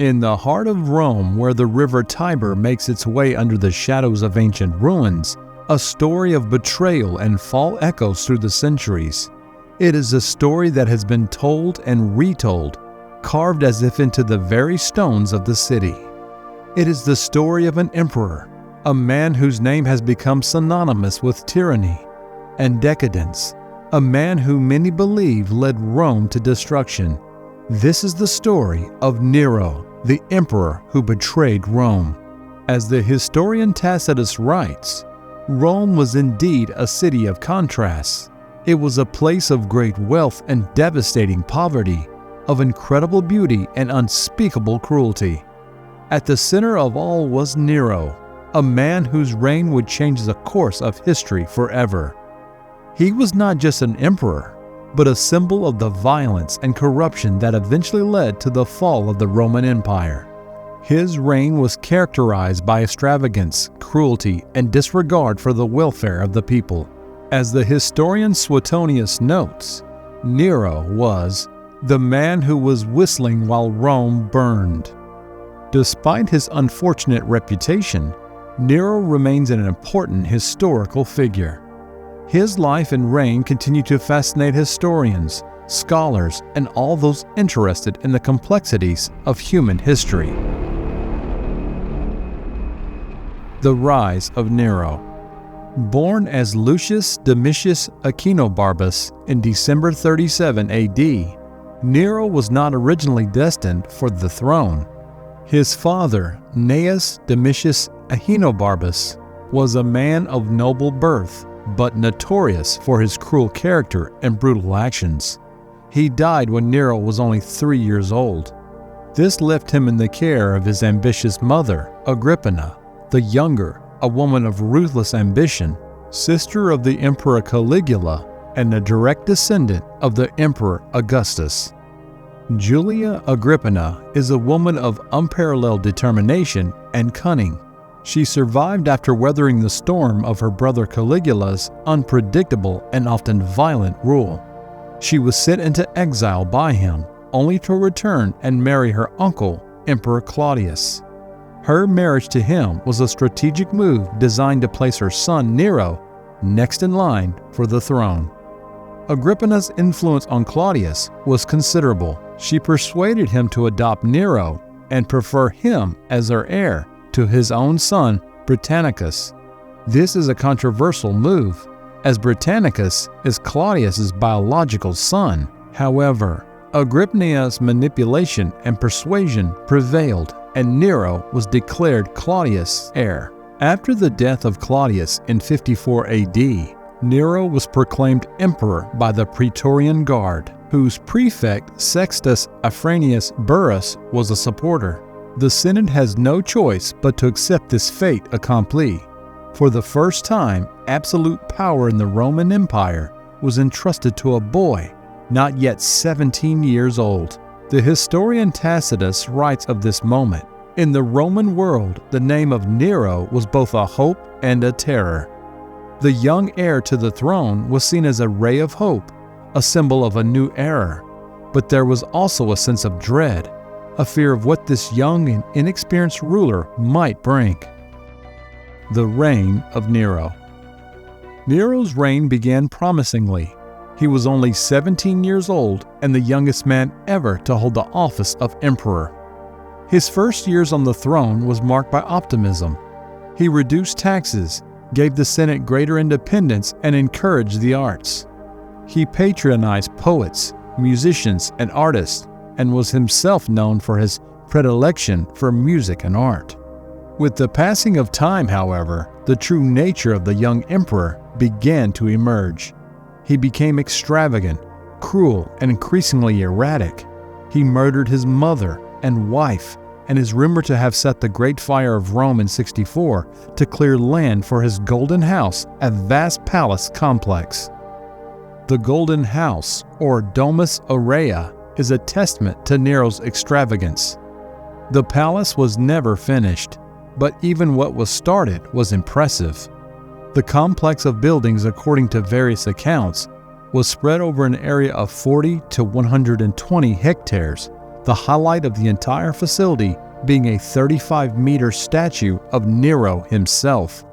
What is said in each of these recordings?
In the heart of Rome, where the river Tiber makes its way under the shadows of ancient ruins, a story of betrayal and fall echoes through the centuries. It is a story that has been told and retold, carved as if into the very stones of the city. It is the story of an emperor, a man whose name has become synonymous with tyranny and decadence, a man who many believe led Rome to destruction. This is the story of Nero, the emperor who betrayed Rome. As the historian Tacitus writes, Rome was indeed a city of contrasts. It was a place of great wealth and devastating poverty, of incredible beauty and unspeakable cruelty. At the center of all was Nero, a man whose reign would change the course of history forever. He was not just an emperor, but a symbol of the violence and corruption that eventually led to the fall of the Roman Empire. His reign was characterized by extravagance, cruelty, and disregard for the welfare of the people. As the historian Suetonius notes, Nero was the man who was whistling while Rome burned. Despite his unfortunate reputation, Nero remains an important historical figure. His life and reign continue to fascinate historians, scholars, and all those interested in the complexities of human history. The rise of Nero. Born as Lucius Domitius Acinobarbus in December 37 AD, Nero was not originally destined for the throne. His father, Gnaeus Domitius Acinobarbus, was a man of noble birth, but notorious for his cruel character and brutal actions. He died when Nero was only 3 years old. This left him in the care of his ambitious mother, Agrippina, the younger, a woman of ruthless ambition, sister of the Emperor Caligula, and a direct descendant of the Emperor Augustus. Julia Agrippina is a woman of unparalleled determination and cunning. She survived after weathering the storm of her brother Caligula's unpredictable and often violent rule. She was sent into exile by him, only to return and marry her uncle, Emperor Claudius. Her marriage to him was a strategic move designed to place her son Nero next in line for the throne. Agrippina's influence on Claudius was considerable. She persuaded him to adopt Nero and prefer him as her heir to his own son, Britannicus. This is a controversial move, as Britannicus is Claudius's biological son. However, Agrippina's manipulation and persuasion prevailed, and Nero was declared Claudius' heir. After the death of Claudius in 54 AD, Nero was proclaimed emperor by the Praetorian Guard, whose prefect Sextus Afranius Burrus was a supporter. The Senate has no choice but to accept this fait accompli. For the first time, absolute power in the Roman Empire was entrusted to a boy, not yet 17 years old. The historian Tacitus writes of this moment, "In the Roman world, the name of Nero was both a hope and a terror." The young heir to the throne was seen as a ray of hope, a symbol of a new era, but there was also a sense of dread, a fear of what this young and inexperienced ruler might bring. The reign of Nero. Nero's reign began promisingly. He was only 17 years old and the youngest man ever to hold the office of emperor. His first years on the throne was marked by optimism. He reduced taxes, gave the Senate greater independence, and encouraged the arts. He patronized poets, musicians, and artists, and was himself known for his predilection for music and art. With the passing of time, however, the true nature of the young emperor began to emerge. He became extravagant, cruel, and increasingly erratic. He murdered his mother and wife, and is rumored to have set the Great Fire of Rome in 64 to clear land for his Golden House, a vast palace complex. The Golden House, or Domus Aurea, is a testament to Nero's extravagance. The palace was never finished, but even what was started was impressive. The complex of buildings, according to various accounts, was spread over an area of 40 to 120 hectares, the highlight of the entire facility being a 35-meter statue of Nero himself,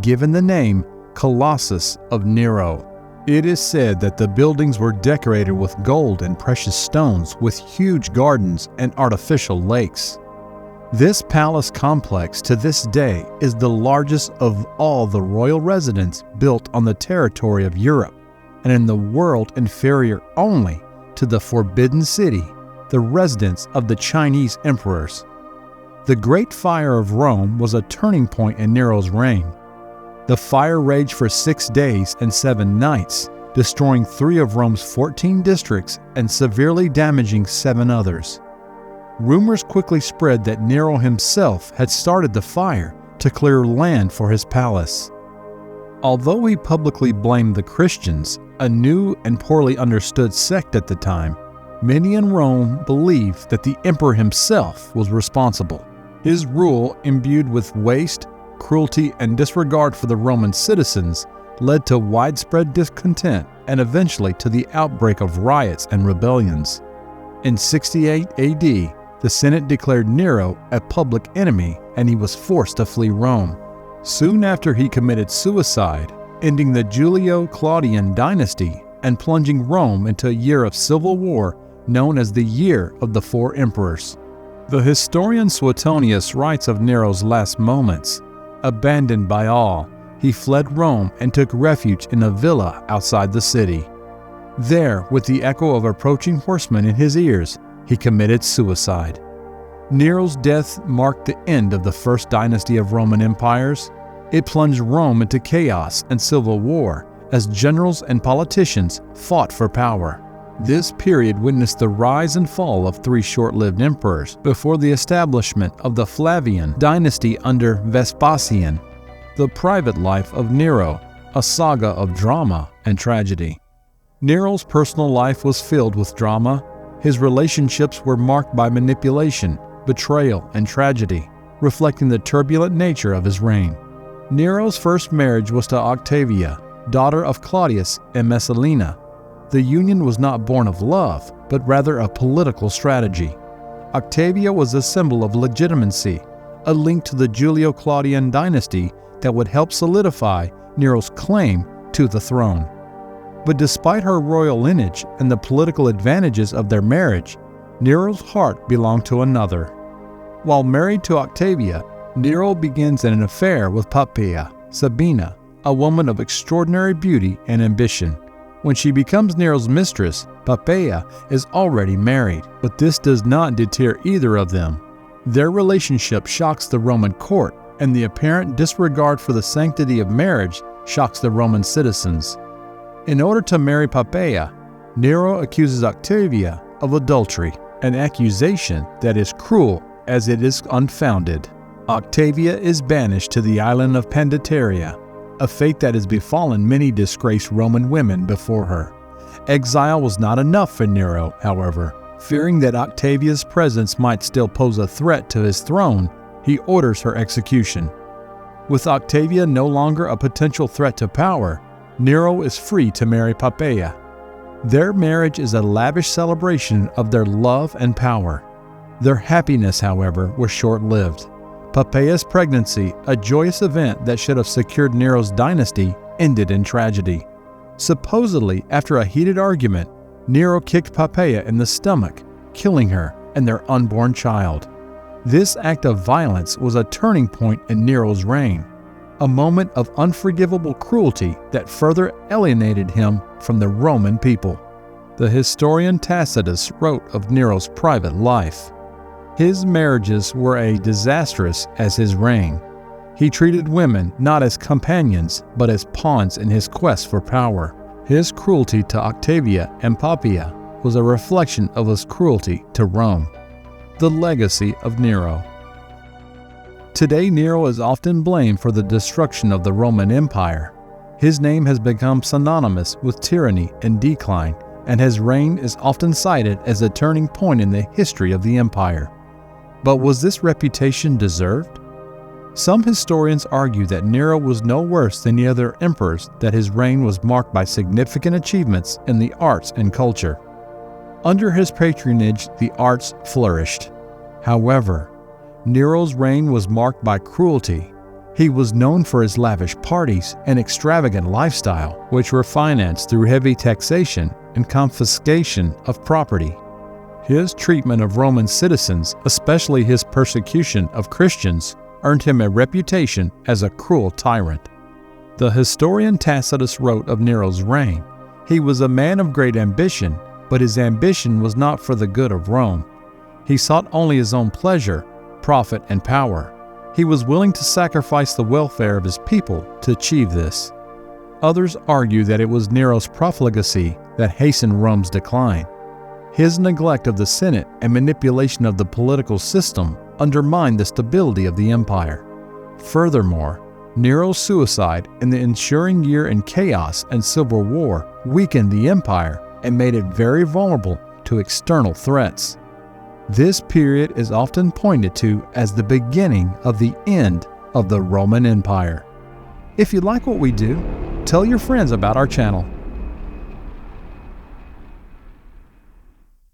given the name Colossus of Nero. It is said that the buildings were decorated with gold and precious stones, with huge gardens and artificial lakes. This palace complex to this day is the largest of all the royal residences built on the territory of Europe, and in the world inferior only to the Forbidden City, the residence of the Chinese emperors. The Great Fire of Rome was a turning point in Nero's reign. The fire raged for 6 days and 7 nights, destroying 3 of Rome's 14 districts and severely damaging 7 others. Rumors quickly spread that Nero himself had started the fire to clear land for his palace. Although he publicly blamed the Christians, a new and poorly understood sect at the time, many in Rome believed that the emperor himself was responsible. His rule, imbued with waste, cruelty, and disregard for the Roman citizens, led to widespread discontent and eventually to the outbreak of riots and rebellions. In 68 AD, the Senate declared Nero a public enemy and he was forced to flee Rome. Soon after, he committed suicide, ending the Julio-Claudian dynasty and plunging Rome into a year of civil war known as the Year of the Four Emperors. The historian Suetonius writes of Nero's last moments. Abandoned by all, he fled Rome and took refuge in a villa outside the city. There, with the echo of approaching horsemen in his ears, he committed suicide. Nero's death marked the end of the first dynasty of Roman empires. It plunged Rome into chaos and civil war as generals and politicians fought for power. This period witnessed the rise and fall of 3 short-lived emperors before the establishment of the Flavian dynasty under Vespasian. The private life of Nero, a saga of drama and tragedy. Nero's personal life was filled with drama. His relationships were marked by manipulation, betrayal, and tragedy, reflecting the turbulent nature of his reign. Nero's first marriage was to Octavia, daughter of Claudius and Messalina. The union was not born of love, but rather a political strategy. Octavia was a symbol of legitimacy, a link to the Julio-Claudian dynasty that would help solidify Nero's claim to the throne. But despite her royal lineage and the political advantages of their marriage, Nero's heart belonged to another. While married to Octavia, Nero begins an affair with Poppaea, Sabina, a woman of extraordinary beauty and ambition. When she becomes Nero's mistress, Poppaea is already married, but this does not deter either of them. Their relationship shocks the Roman court, and the apparent disregard for the sanctity of marriage shocks the Roman citizens. In order to marry Poppaea, Nero accuses Octavia of adultery, an accusation that is cruel as it is unfounded. Octavia is banished to the island of Pandateria, a fate that has befallen many disgraced Roman women before her. Exile was not enough for Nero, however. Fearing that Octavia's presence might still pose a threat to his throne, he orders her execution. With Octavia no longer a potential threat to power, Nero is free to marry Poppaea. Their marriage is a lavish celebration of their love and power. Their happiness, however, was short-lived. Poppaea's pregnancy, a joyous event that should have secured Nero's dynasty, ended in tragedy. Supposedly, after a heated argument, Nero kicked Poppaea in the stomach, killing her and their unborn child. This act of violence was a turning point in Nero's reign, a moment of unforgivable cruelty that further alienated him from the Roman people. The historian Tacitus wrote of Nero's private life. His marriages were as disastrous as his reign. He treated women not as companions, but as pawns in his quest for power. His cruelty to Octavia and Poppaea was a reflection of his cruelty to Rome. The legacy of Nero. Today, Nero is often blamed for the destruction of the Roman Empire. His name has become synonymous with tyranny and decline, and his reign is often cited as a turning point in the history of the empire. But was this reputation deserved? Some historians argue that Nero was no worse than the other emperors, that his reign was marked by significant achievements in the arts and culture. Under his patronage, the arts flourished. However, Nero's reign was marked by cruelty. He was known for his lavish parties and extravagant lifestyle, which were financed through heavy taxation and confiscation of property. His treatment of Roman citizens, especially his persecution of Christians, earned him a reputation as a cruel tyrant. The historian Tacitus wrote of Nero's reign, "He was a man of great ambition, but his ambition was not for the good of Rome. He sought only his own pleasure, profit, and power. He was willing to sacrifice the welfare of his people to achieve this." Others argue that it was Nero's profligacy that hastened Rome's decline. His neglect of the Senate and manipulation of the political system undermined the stability of the empire. Furthermore, Nero's suicide and the ensuing year in chaos and civil war weakened the empire and made it very vulnerable to external threats. This period is often pointed to as the beginning of the end of the Roman Empire. If you like what we do, tell your friends about our channel.